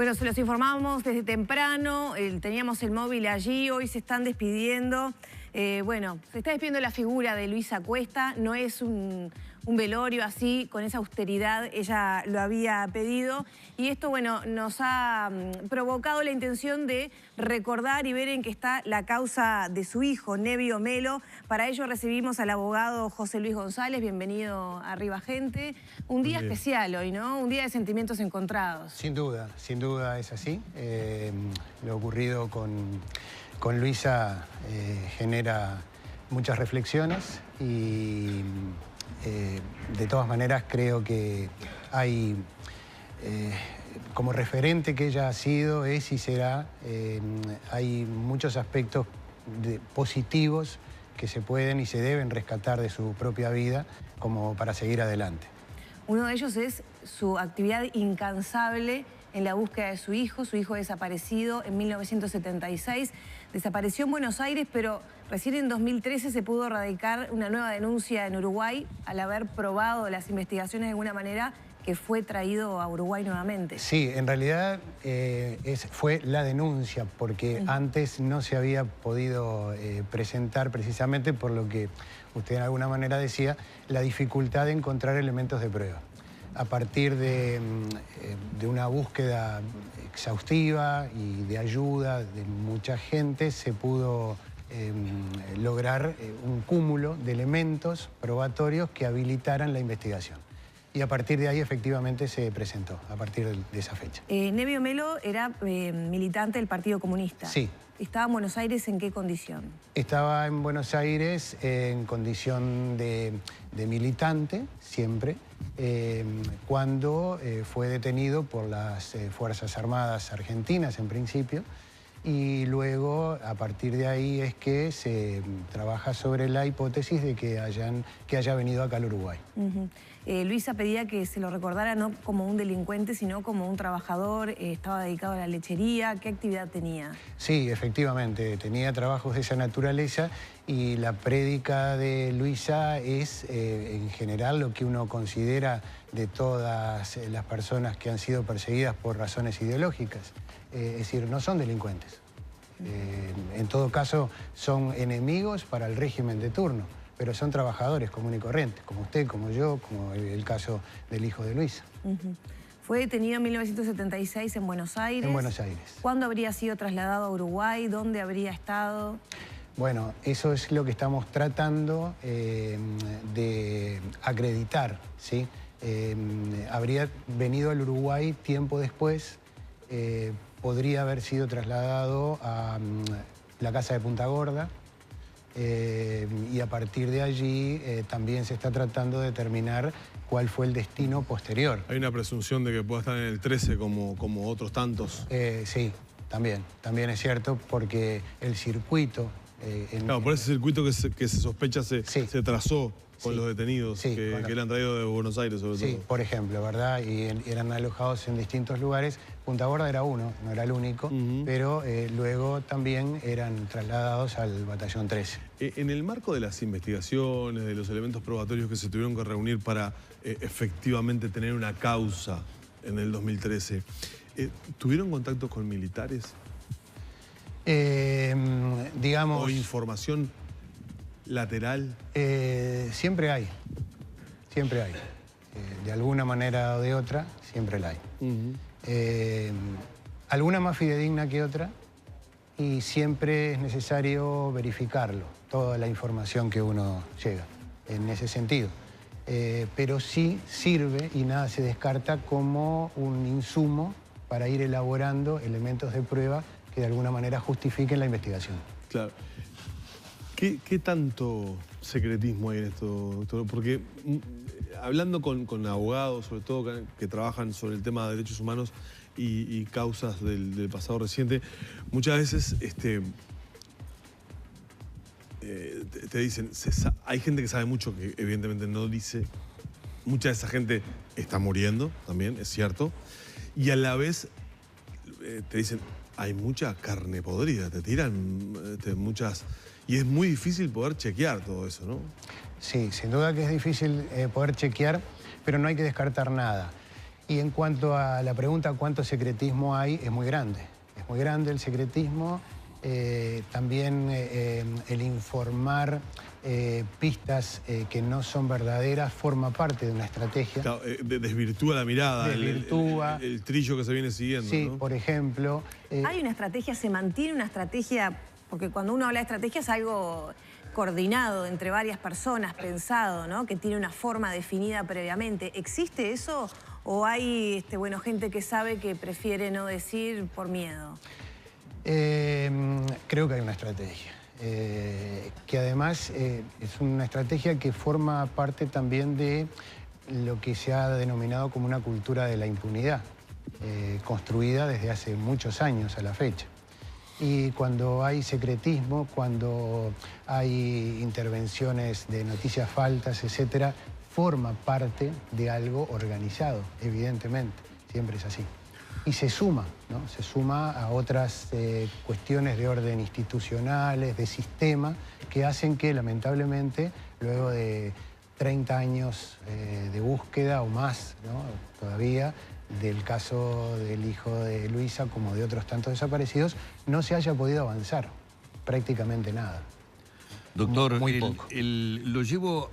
Bueno, se los informamos desde temprano, teníamos el móvil allí, hoy se están despidiendo. Bueno, se está despidiendo la figura de Luisa Cuesta, no es un velorio así, con esa austeridad, ella lo había pedido. Y esto, bueno, nos ha provocado la intención de recordar y ver en qué está la causa de su hijo, Nevio Melo. Para ello recibimos al abogado José Luis González, bienvenido a Arriba Gente. Un día especial hoy, ¿no? Un día de sentimientos encontrados. Sin duda es así. Lo ocurrido con Luisa genera muchas reflexiones y de todas maneras creo que hay, como referente que ella ha sido, es y será, hay muchos aspectos positivos que se pueden y se deben rescatar de su propia vida como para seguir adelante. Uno de ellos es su actividad incansable en la búsqueda de su hijo desaparecido en 1976. Desapareció en Buenos Aires, pero recién en 2013 se pudo radicar una nueva denuncia en Uruguay al haber probado las investigaciones de alguna manera que fue traído a Uruguay nuevamente. Sí, en realidad fue la denuncia, porque antes no se había podido presentar precisamente por lo que usted de alguna manera decía, la dificultad de encontrar elementos de prueba. A partir de una búsqueda exhaustiva y de ayuda de mucha gente se pudo lograr un cúmulo de elementos probatorios que habilitaran la investigación. Y a partir de ahí efectivamente se presentó, a partir de esa fecha. Nevio Melo era militante del Partido Comunista. Sí. ¿Estaba en Buenos Aires en qué condición? Estaba en Buenos Aires en condición de militante, siempre, cuando fue detenido por las Fuerzas Armadas argentinas en principio, y luego a partir de ahí es que se trabaja sobre la hipótesis de que haya venido acá al Uruguay. Luisa pedía que se lo recordara no como un delincuente, sino como un trabajador, estaba dedicado a la lechería. ¿Qué actividad tenía? Sí, efectivamente, tenía trabajos de esa naturaleza y la prédica de Luisa es en general lo que uno considera de todas las personas que han sido perseguidas por razones ideológicas. Es decir, no son delincuentes. En todo caso, son enemigos para el régimen de turno, pero son trabajadores comunes y corrientes, como usted, como yo, como el caso del hijo de Luisa. Fue detenido en 1976 en Buenos Aires. En Buenos Aires. ¿Cuándo habría sido trasladado a Uruguay? ¿Dónde habría estado? Bueno, eso es lo que estamos tratando de acreditar, ¿sí? Habría venido al Uruguay tiempo después, podría haber sido trasladado a la casa de Punta Gorda, y a partir de allí también se está tratando de determinar cuál fue el destino posterior. ¿Hay una presunción de que pueda estar en el 13 como otros tantos? Sí, también es cierto, porque el circuito... claro, por ese circuito que se sospecha se trazó con los detenidos que eran traídos de Buenos Aires, sobre todo. Sí, por ejemplo, ¿verdad? Y eran alojados en distintos lugares. Punta Gorda era uno, no era el único, pero luego también eran trasladados al Batallón 13. En el marco de las investigaciones, de los elementos probatorios que se tuvieron que reunir para efectivamente tener una causa en el 2013, ¿tuvieron contacto con militares? Digamos... ¿O información lateral? Siempre hay. De alguna manera o de otra, siempre la hay. Alguna más fidedigna que otra, y siempre es necesario verificarlo, toda la información que uno llega, en ese sentido. Pero sí sirve, y nada se descarta, como un insumo para ir elaborando elementos de prueba que de alguna manera justifiquen la investigación. Claro. ¿Qué tanto secretismo hay en esto, doctor? Porque hablando con abogados, sobre todo que trabajan sobre el tema de derechos humanos y causas del pasado reciente, muchas veces te dicen, hay gente que sabe mucho que evidentemente no dice, mucha de esa gente está muriendo también, es cierto, y a la vez te dicen, hay mucha carne podrida, te tiran muchas... Y es muy difícil poder chequear todo eso, ¿no? Sí, sin duda que es difícil poder chequear, pero no hay que descartar nada. Y en cuanto a la pregunta cuánto secretismo hay, es muy grande. Es muy grande el secretismo. También el informar pistas que no son verdaderas forma parte de una estrategia. Claro, desvirtúa la mirada, desvirtúa. El trillo que se viene siguiendo. Sí, ¿no? por ejemplo. Hay una estrategia, se mantiene una estrategia, porque cuando uno habla de estrategia es algo coordinado entre varias personas, pensado, ¿no? Que tiene una forma definida previamente. ¿Existe eso o hay bueno, gente que sabe que prefiere no decir por miedo? Creo que hay una estrategia, que además es una estrategia que forma parte también de lo que se ha denominado como una cultura de la impunidad, construida desde hace muchos años a la fecha. Y cuando hay secretismo, cuando hay intervenciones de noticias falsas, etcétera, forma parte de algo organizado, evidentemente, siempre es así. Y se suma, ¿no? Se suma a otras cuestiones de orden institucionales, de sistema, que hacen que, lamentablemente, luego de 30 años de búsqueda o más, ¿no? Todavía, del caso del hijo de Luisa, como de otros tantos desaparecidos, no se haya podido avanzar prácticamente nada. Doctor, muy poco. Lo llevo,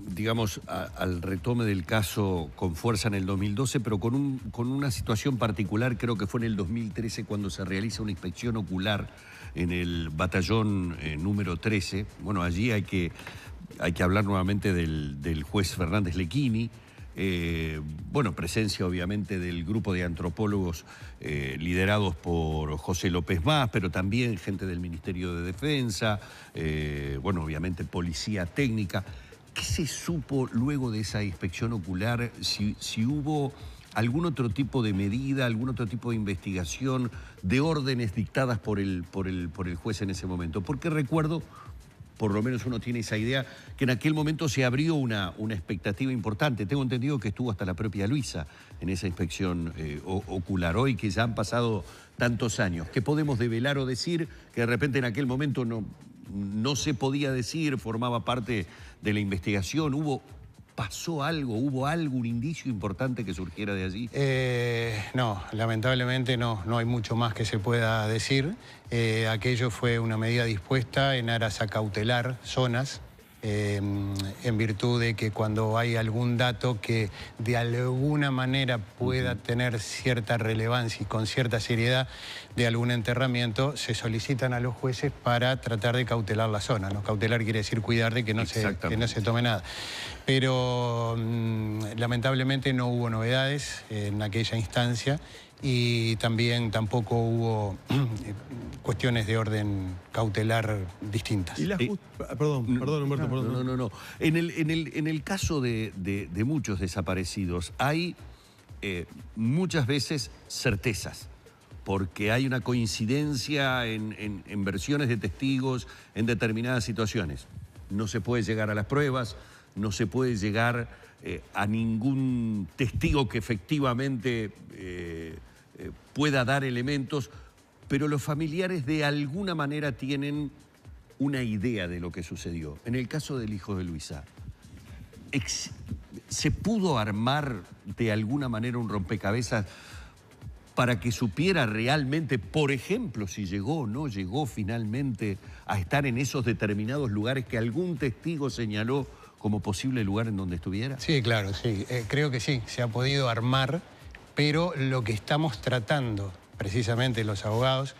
digamos, al retome del caso con fuerza en el 2012, pero con una situación particular. Creo que fue en el 2013 cuando se realiza una inspección ocular en el batallón número 13. Bueno, allí hay que hablar nuevamente del juez Fernández Lequini. Bueno, presencia obviamente del grupo de antropólogos liderados por José López Mas, pero también gente del Ministerio de Defensa, bueno, obviamente policía técnica. ¿Qué se supo luego de esa inspección ocular? Si hubo algún otro tipo de medida, algún otro tipo de investigación, de órdenes dictadas por el juez en ese momento. Porque recuerdo, por lo menos uno tiene esa idea, que en aquel momento se abrió una expectativa importante. Tengo entendido que estuvo hasta la propia Luisa en esa inspección ocular. Hoy que ya han pasado tantos años, ¿qué podemos develar o decir que de repente en aquel momento no se podía decir, formaba parte de la investigación? ¿Pasó algo? ¿Hubo algún indicio importante que surgiera de allí? No, lamentablemente no hay mucho más que se pueda decir. Aquello fue una medida dispuesta en aras a cautelar zonas, en virtud de que cuando hay algún dato que de alguna manera pueda tener cierta relevancia y con cierta seriedad de algún enterramiento, se solicitan a los jueces para tratar de cautelar la zona, ¿no? Cautelar quiere decir cuidar de que no se tome nada. Pero lamentablemente no hubo novedades en aquella instancia y también tampoco hubo cuestiones de orden cautelar distintas. Y perdón, Humberto, perdón. No. En el caso de muchos desaparecidos hay muchas veces certezas, porque hay una coincidencia en versiones de testigos en determinadas situaciones. No se puede llegar a las pruebas, no se puede llegar a ningún testigo que efectivamente pueda dar elementos, pero los familiares de alguna manera tienen una idea de lo que sucedió. En el caso del hijo de Luisa, ¿se pudo armar de alguna manera un rompecabezas para que supiera realmente, por ejemplo, si llegó o no llegó finalmente a estar en esos determinados lugares que algún testigo señaló como posible lugar en donde estuviera? Sí, claro, sí. Creo que sí, se ha podido armar, pero lo que estamos tratando, precisamente los abogados,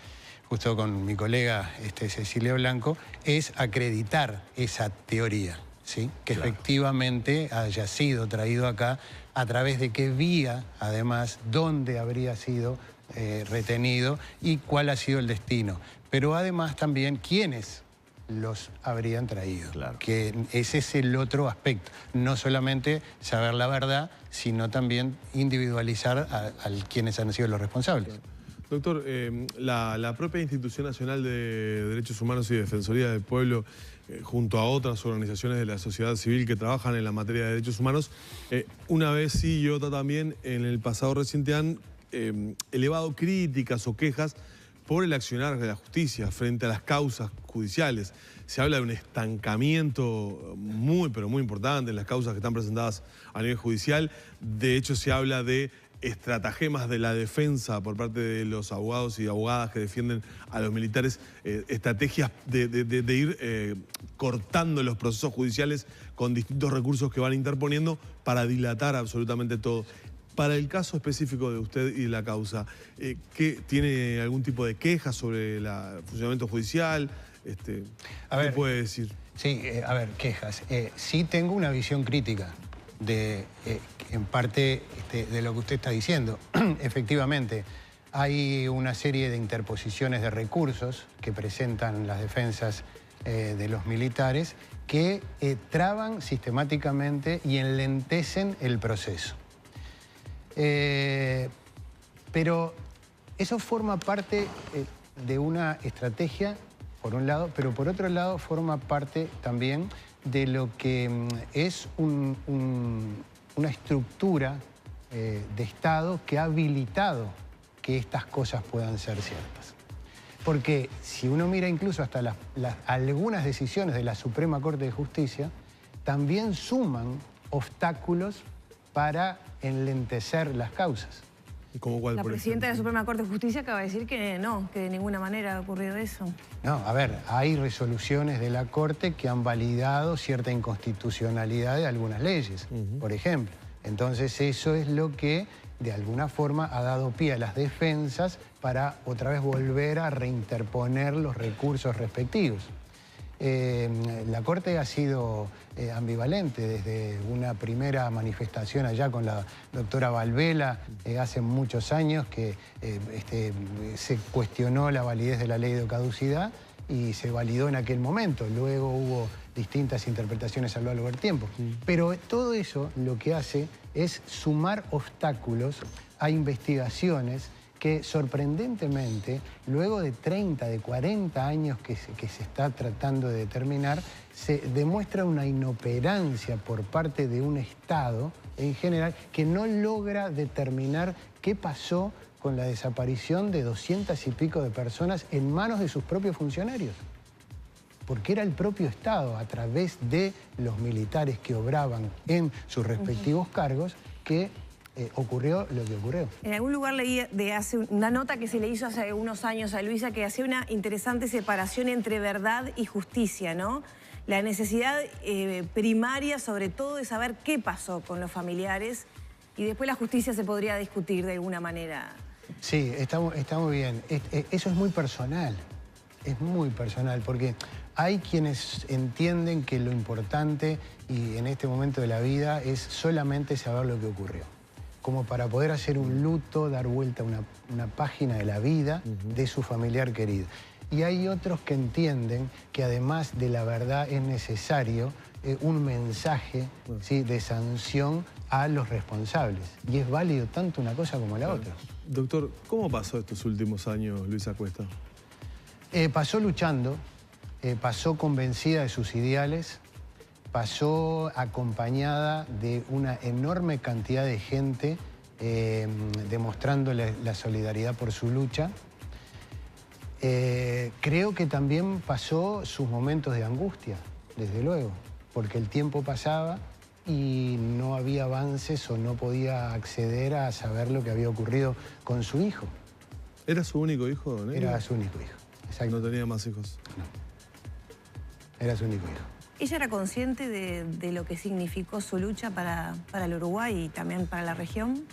justo con mi colega Cecilia Blanco, es acreditar esa teoría, ¿sí? Que claro, efectivamente haya sido traído acá, a través de qué vía, además, dónde habría sido retenido y cuál ha sido el destino. Pero además también quiénes los habrían traído. Claro. Que ese es el otro aspecto. No solamente saber la verdad, sino también individualizar a quienes han sido los responsables. Doctor, la propia Institución Nacional de Derechos Humanos y Defensoría del Pueblo, junto a otras organizaciones de la sociedad civil que trabajan en la materia de derechos humanos, una vez sí y otra también, en el pasado reciente han elevado críticas o quejas por el accionar de la justicia frente a las causas judiciales. Se habla de un estancamiento muy, pero muy importante en las causas que están presentadas a nivel judicial. De hecho, se habla de estratagemas de la defensa por parte de los abogados y abogadas que defienden a los militares, estrategias de ir cortando los procesos judiciales con distintos recursos que van interponiendo para dilatar absolutamente todo. Para el caso específico de usted y de la causa, ¿qué, ¿tiene algún tipo de queja sobre el funcionamiento judicial? ¿Qué puede decir? Sí, a ver, quejas. Sí tengo una visión crítica de, en parte, de lo que usted está diciendo. Efectivamente, hay una serie de interposiciones de recursos que presentan las defensas de los militares que traban sistemáticamente y enlentecen el proceso. Pero eso forma parte de una estrategia, por un lado, pero por otro lado forma parte también de lo que es una estructura de Estado que ha habilitado que estas cosas puedan ser ciertas. Porque si uno mira incluso hasta algunas decisiones de la Suprema Corte de Justicia, también suman obstáculos para enlentecer las causas. ¿Y cómo cuál, la por presidenta de la ejemplo? Suprema Corte de Justicia acaba de decir que no, que de ninguna manera ha ocurrido eso. No, a ver, hay resoluciones de la Corte que han validado cierta inconstitucionalidad de algunas leyes, por ejemplo. Entonces eso es lo que de alguna forma ha dado pie a las defensas para otra vez volver a reinterponer los recursos respectivos. La Corte ha sido ambivalente desde una primera manifestación allá con la doctora Valvela hace muchos años que se cuestionó la validez de la ley de caducidad y se validó en aquel momento. Luego hubo distintas interpretaciones a lo largo del tiempo. Pero todo eso lo que hace es sumar obstáculos a investigaciones que sorprendentemente, luego de 30, de 40 años que se está tratando de determinar, se demuestra una inoperancia por parte de un Estado en general que no logra determinar qué pasó con la desaparición de 200 y pico de personas en manos de sus propios funcionarios. Porque era el propio Estado, a través de los militares que obraban en sus respectivos cargos, que ocurrió lo que ocurrió. En algún lugar leí una nota que se le hizo hace unos años a Luisa que hacía una interesante separación entre verdad y justicia, ¿no? La necesidad primaria, sobre todo, de saber qué pasó con los familiares y después la justicia se podría discutir de alguna manera. Sí, está muy bien. Eso es muy personal, porque hay quienes entienden que lo importante y en este momento de la vida es solamente saber lo que ocurrió, como para poder hacer un luto, dar vuelta a una página de la vida de su familiar querido. Y hay otros que entienden que además de la verdad es necesario un mensaje, ¿sí?, de sanción a los responsables. Y es válido tanto una cosa como la otra. Doctor, ¿cómo pasó estos últimos años Luisa Cuesta? Pasó luchando, pasó convencida de sus ideales, pasó acompañada de una enorme cantidad de gente demostrándole la solidaridad por su lucha. Creo que también pasó sus momentos de angustia, desde luego, porque el tiempo pasaba y no había avances o no podía acceder a saber lo que había ocurrido con su hijo. ¿Era su único hijo, don Elio? Era su único hijo, exacto. ¿No tenía más hijos? No, era su único hijo. ¿Ella era consciente de lo que significó su lucha para el Uruguay y también para la región?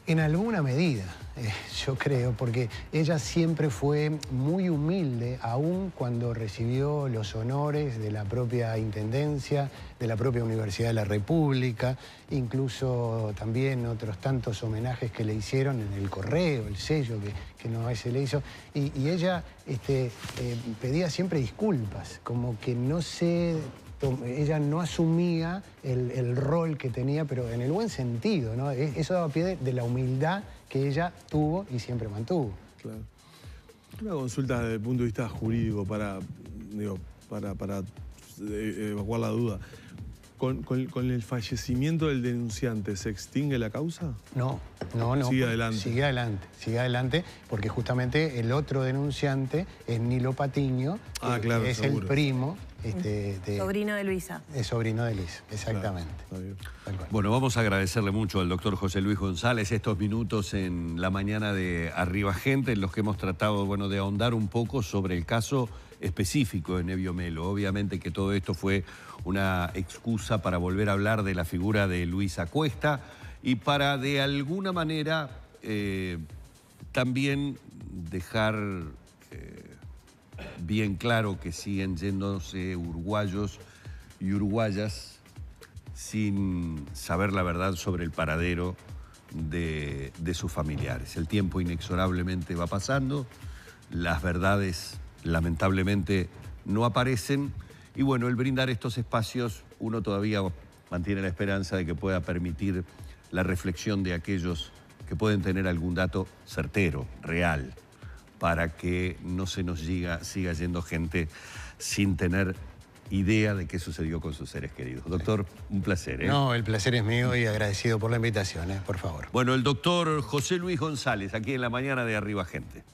En alguna medida, yo creo, porque ella siempre fue muy humilde, aún cuando recibió los honores de la propia Intendencia, de la propia Universidad de la República, incluso también otros tantos homenajes que le hicieron en el correo, el sello que no se le hizo. Y ella pedía siempre disculpas, como que ella no asumía el rol que tenía, pero en el buen sentido, ¿no? Eso daba pie de la humildad que ella tuvo y siempre mantuvo. Claro. Una consulta desde el punto de vista jurídico para evacuar la duda. con el fallecimiento del denunciante, ¿se extingue la causa? No. Sigue adelante. Sigue adelante, porque justamente el otro denunciante es Nilo Patiño, claro, que es seguro. el primo. Sobrino de Luisa. Es sobrino de Luisa, exactamente. Claro, bueno, vamos a agradecerle mucho al doctor José Luis González estos minutos en la mañana de Arriba Gente, en los que hemos tratado, bueno, de ahondar un poco sobre el caso específico de Nevio Melo. Obviamente que todo esto fue una excusa para volver a hablar de la figura de Luisa Cuesta y para, de alguna manera, también dejar bien claro que siguen yéndose uruguayos y uruguayas sin saber la verdad sobre el paradero de sus familiares. El tiempo inexorablemente va pasando, las verdades lamentablemente no aparecen y bueno, el brindar estos espacios uno todavía mantiene la esperanza de que pueda permitir la reflexión de aquellos que pueden tener algún dato certero, real, para que no se nos siga yendo gente sin tener idea de qué sucedió con sus seres queridos. Doctor, un placer. No, el placer es mío y agradecido por la invitación, por favor. Bueno, el doctor José Luis González, aquí en la mañana de Arriba Gente.